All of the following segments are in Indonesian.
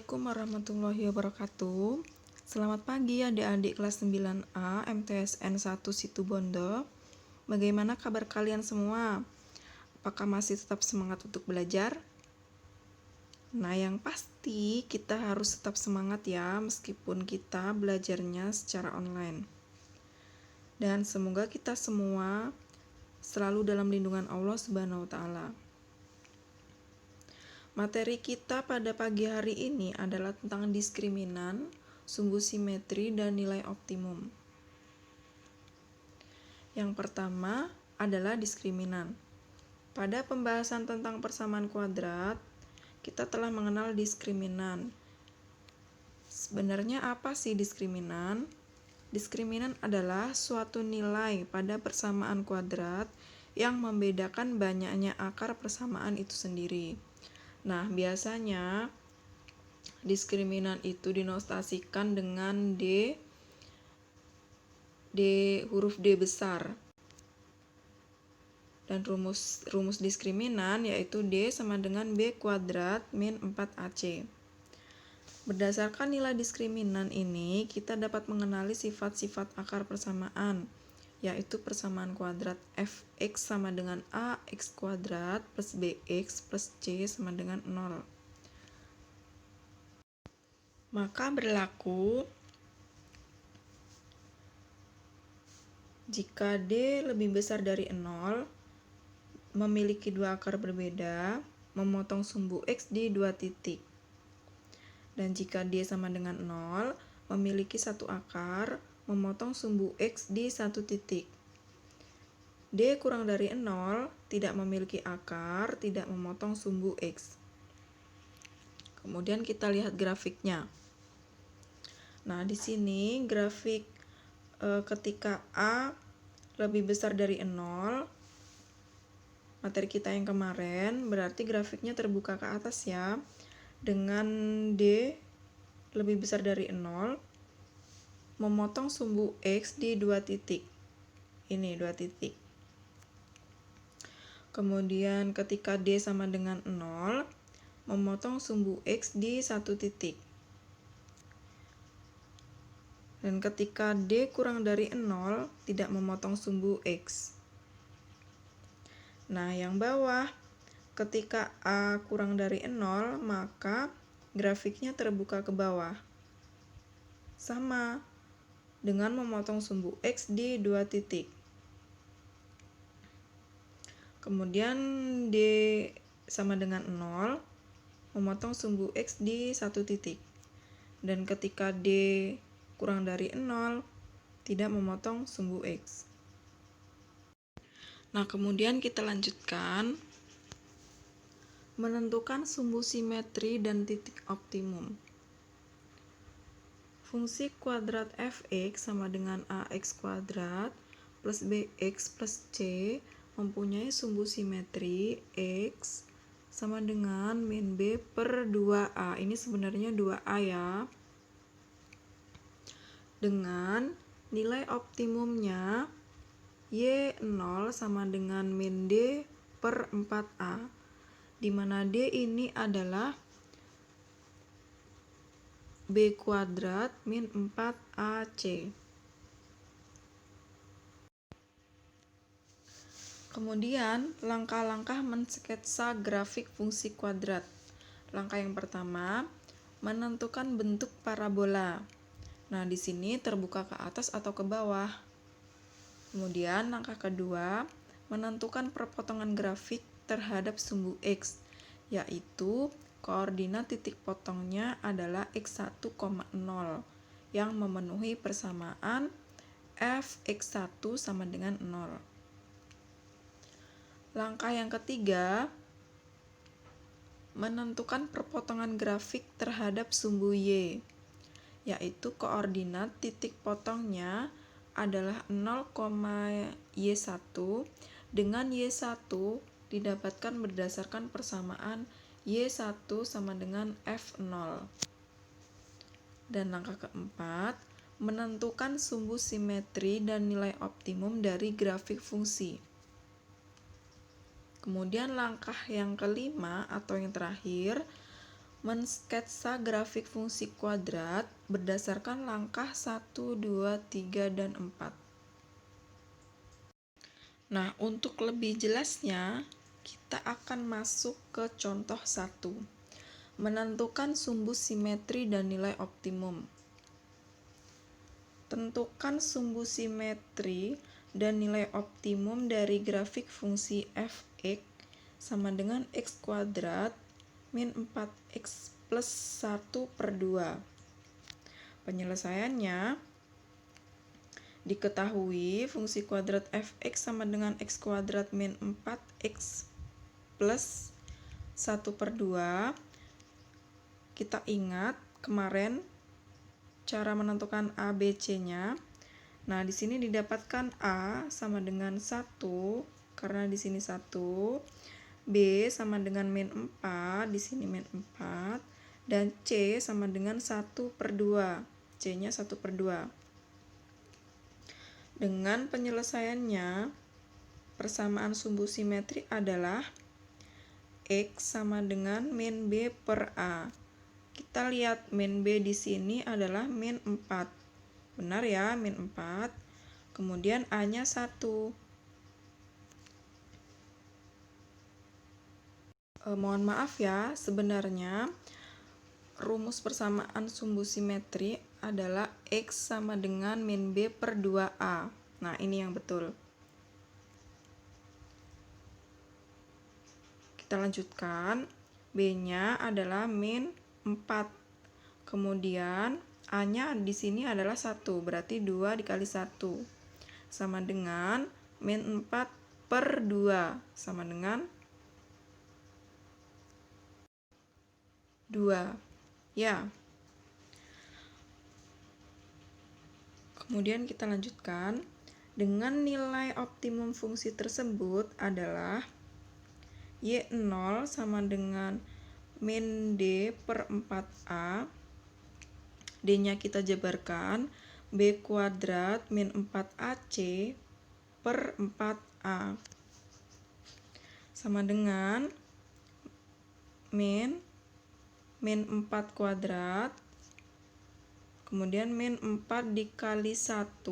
Assalamualaikum warahmatullahi wabarakatuh. Selamat pagi adik-adik kelas 9A MTSN 1 Situbondo. Bagaimana kabar kalian semua? Apakah masih tetap semangat untuk belajar? Nah, yang pasti kita harus tetap semangat ya, meskipun kita belajarnya secara online. Dan semoga kita semua selalu dalam lindungan Allah Subhanahu wa Ta'ala. Materi kita pada pagi hari ini adalah tentang diskriminan, sumbu simetri, dan nilai optimum. Yang pertama adalah diskriminan. Pada pembahasan tentang persamaan kuadrat, kita telah mengenal diskriminan. Sebenarnya apa sih diskriminan? Diskriminan adalah suatu nilai pada persamaan kuadrat yang membedakan banyaknya akar persamaan itu sendiri. Nah, biasanya diskriminan itu dinotasikan dengan huruf D besar. Dan rumus diskriminan yaitu D sama dengan B kuadrat min 4AC. Berdasarkan nilai diskriminan ini, kita dapat mengenali sifat-sifat akar persamaan, yaitu persamaan kuadrat fx sama dengan ax kuadrat plus bx plus c sama dengan 0. Maka berlaku jika D lebih besar dari 0, memiliki dua akar berbeda, memotong sumbu X di dua titik. Dan jika D sama dengan 0, memiliki satu akar, memotong sumbu X di satu titik. D kurang dari 0, tidak memiliki akar, tidak memotong sumbu X. Kemudian kita lihat grafiknya. Nah, di sini grafik ketika A lebih besar dari 0, materi kita yang kemarin, berarti grafiknya terbuka ke atas ya, dengan D lebih besar dari 0, memotong sumbu X di dua titik. Ini dua titik. Kemudian ketika D sama dengan 0, memotong sumbu X di satu titik. Dan ketika D kurang dari 0, tidak memotong sumbu X. Nah, yang bawah, ketika A kurang dari 0, maka grafiknya terbuka ke bawah. Sama dengan memotong sumbu X di dua titik. Kemudian D sama dengan 0, memotong sumbu X di satu titik. Dan ketika D kurang dari 0, tidak memotong sumbu X. Nah, kemudian kita lanjutkan menentukan sumbu simetri dan titik optimum. Fungsi kuadrat fx sama dengan ax kuadrat plus bx plus c mempunyai sumbu simetri x sama dengan min b per 2a. Ini sebenarnya 2a ya. Dengan nilai optimumnya y0 sama dengan min d per 4a, di mana d ini adalah b kuadrat min 4ac. Kemudian, langkah-langkah mensketsa grafik fungsi kuadrat. Langkah yang pertama, menentukan bentuk parabola. Nah, di sini terbuka ke atas atau ke bawah. Kemudian, langkah kedua, menentukan perpotongan grafik terhadap sumbu X, yaitu koordinat titik potongnya adalah x1, 0, yang memenuhi persamaan fx1 sama dengan 0. Langkah yang ketiga, menentukan perpotongan grafik terhadap sumbu Y, yaitu koordinat titik potongnya adalah 0, y1 dengan y1 didapatkan berdasarkan persamaan y1 sama dengan f0. Dan langkah keempat, menentukan sumbu simetri dan nilai optimum dari grafik fungsi. Kemudian langkah yang kelima atau yang terakhir, Mensketsa grafik fungsi kuadrat berdasarkan langkah 1, 2, 3, dan 4. Nah, untuk lebih jelasnya, kita akan masuk ke contoh 1. Menentukan sumbu simetri dan nilai optimum. Tentukan sumbu simetri dan nilai optimum dari grafik fungsi f(x) sama dengan x kuadrat min 4x plus 1 per 2. Penyelesaiannya, diketahui fungsi kuadrat f(x) sama dengan x kuadrat min 4x plus 1 per 2. Kita ingat kemarin cara menentukan A, B, C-nya. Nah, di sini didapatkan A sama dengan 1, karena di sini 1. B sama dengan min 4, di sini min 4, dan C sama dengan 1 per 2, C-nya 1 per 2. Dengan penyelesaiannya, persamaan sumbu simetri adalah X sama dengan min B per A. Kita lihat min B di sini adalah min 4. Benar ya, min 4. Kemudian A-nya 1. Mohon maaf ya, sebenarnya rumus persamaan sumbu simetri adalah X sama dengan min B per 2A. Nah, ini yang betul. Kita lanjutkan. B-nya adalah min 4. Kemudian A-nya di sini adalah 1, berarti 2 dikali 1. Sama dengan min 4 per 2, sama dengan 2. Ya. Kemudian kita lanjutkan. Dengan nilai optimum fungsi tersebut adalah Y0 sama dengan min D per 4A. D-nya kita jabarkan. B kuadrat min 4AC per 4A. Sama dengan min 4 kuadrat, kemudian min 4 dikali 1,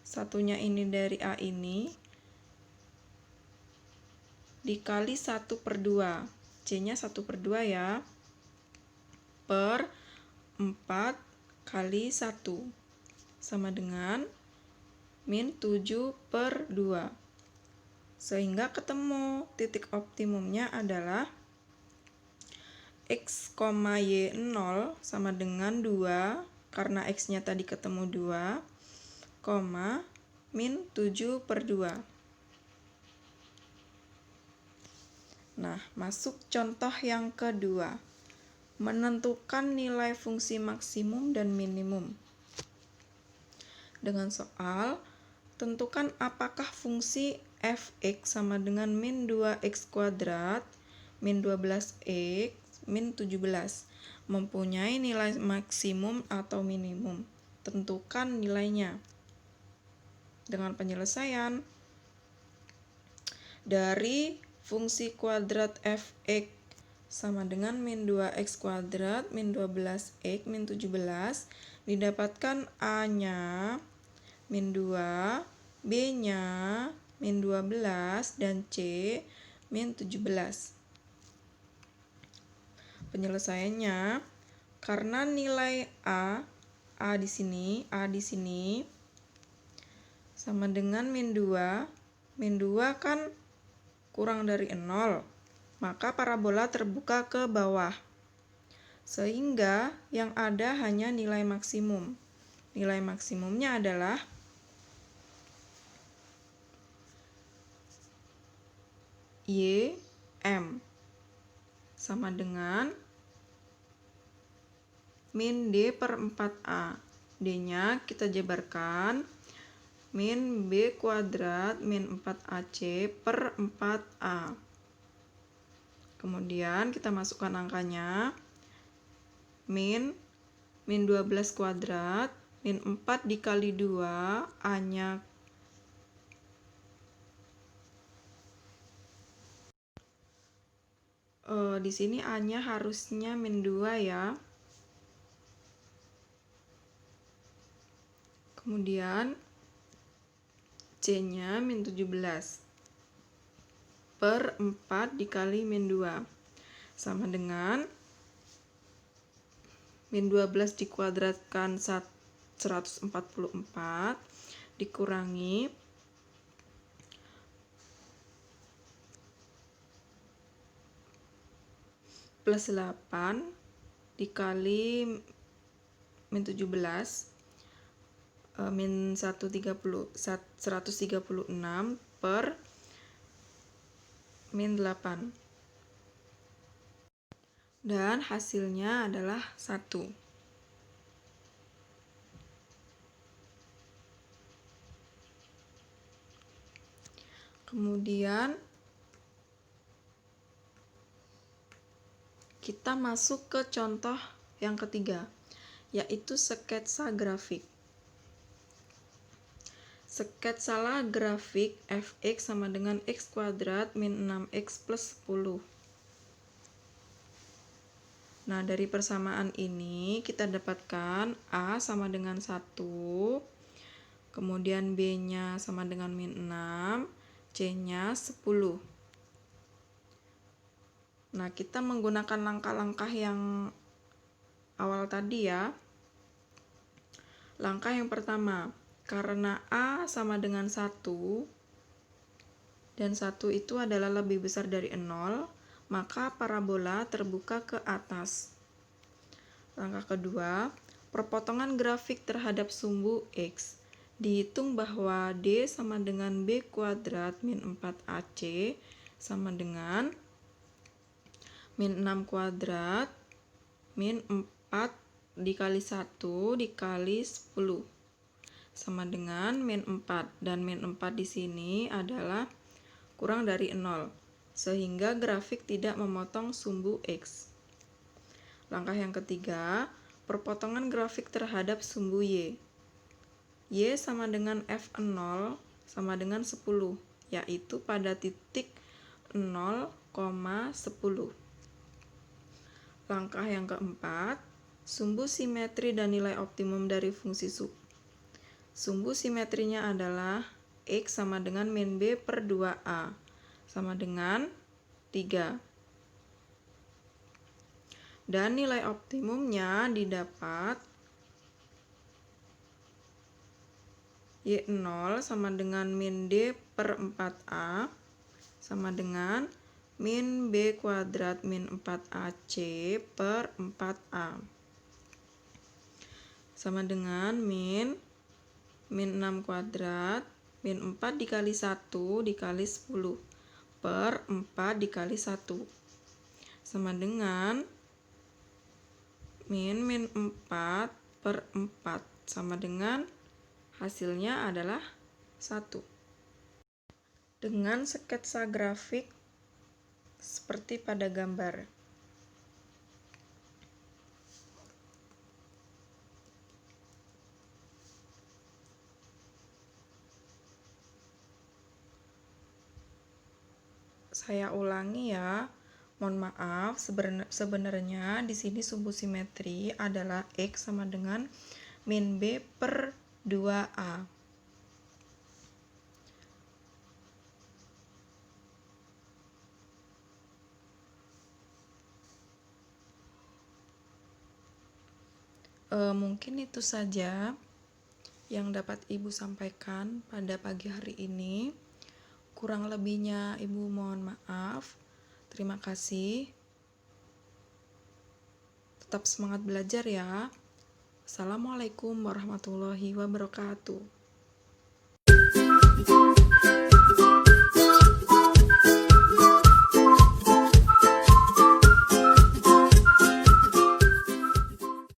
satunya ini dari A ini, dikali 1 per 2, C-nya 1 per 2 ya, per 4 kali 1, sama dengan min 7 per 2. Sehingga ketemu titik optimumnya adalah X, Y0 sama dengan 2, karena X-nya tadi ketemu 2, min 7 per 2. Nah, masuk contoh yang kedua. Menentukan nilai fungsi maksimum dan minimum. Dengan soal, tentukan apakah fungsi f(x) sama dengan min 2x kuadrat, min 12x, min 17 mempunyai nilai maksimum atau minimum. Tentukan nilainya. Dengan penyelesaian dari fungsi kuadrat f(x) sama dengan min 2x kuadrat, min 12x, min 17, didapatkan A-nya min 2, B-nya min 12, dan C min 17. Penyelesaiannya, karena nilai A di sini sama dengan min 2. Min 2 kan kurang dari 0, maka parabola terbuka ke bawah. Sehingga yang ada hanya nilai maksimum. Nilai maksimumnya adalah YM sama dengan min D per 4A. D-nya kita jabarkan. Min B kuadrat min 4AC per 4A. Kemudian kita masukkan angkanya. Min 12 kuadrat, min 4 dikali 2, A-nya Di sini A-nya harusnya min 2 ya. Kemudian C-nya min 17 per 4 dikali min 2 sama dengan min 12 dikuadratkan 144 dikurangi plus 8 dikali min 17 min 136 per min 8 dan hasilnya adalah 1. Kemudian kita masuk ke contoh yang ketiga, yaitu sketsa grafik. Sketsalah grafik fx sama dengan x kuadrat min 6x plus 10. Nah, dari persamaan ini kita dapatkan A sama dengan 1, kemudian B-nya sama dengan min 6, C-nya 10. Nah, kita menggunakan langkah-langkah yang awal tadi ya. Langkah yang pertama, karena A sama dengan 1, dan 1 itu adalah lebih besar dari 0, maka parabola terbuka ke atas. Langkah kedua, perpotongan grafik terhadap sumbu X. Dihitung bahwa D sama dengan B kuadrat min 4AC sama dengan min 6 kuadrat min 4 dikali 1 dikali 10 sama dengan min 4. Dan min 4 di sini adalah kurang dari 0, sehingga grafik tidak memotong sumbu X. Langkah yang ketiga, perpotongan grafik terhadap sumbu Y. Y sama dengan F0 sama dengan 10, yaitu pada titik 0,10. Langkah yang keempat, sumbu simetri dan nilai optimum dari fungsi sub. Sumbu simetrinya adalah X sama dengan min B per 2A sama dengan 3. Dan nilai optimumnya didapat Y0 sama dengan min D per 4A sama dengan min B kuadrat min 4AC per 4A sama dengan min 6 kuadrat min 4 dikali 1 dikali 10 per 4 dikali 1 sama dengan min 4 per 4 sama dengan hasilnya adalah 1. Dengan sketsa grafik seperti pada gambar. Saya ulangi ya. Mohon maaf, sebenarnya di sini sumbu simetri adalah X sama dengan min B per 2A. Mungkin itu saja yang dapat Ibu sampaikan pada pagi hari ini. Kurang lebihnya Ibu mohon maaf. Terima kasih. Tetap semangat belajar ya. Assalamualaikum warahmatullahi wabarakatuh.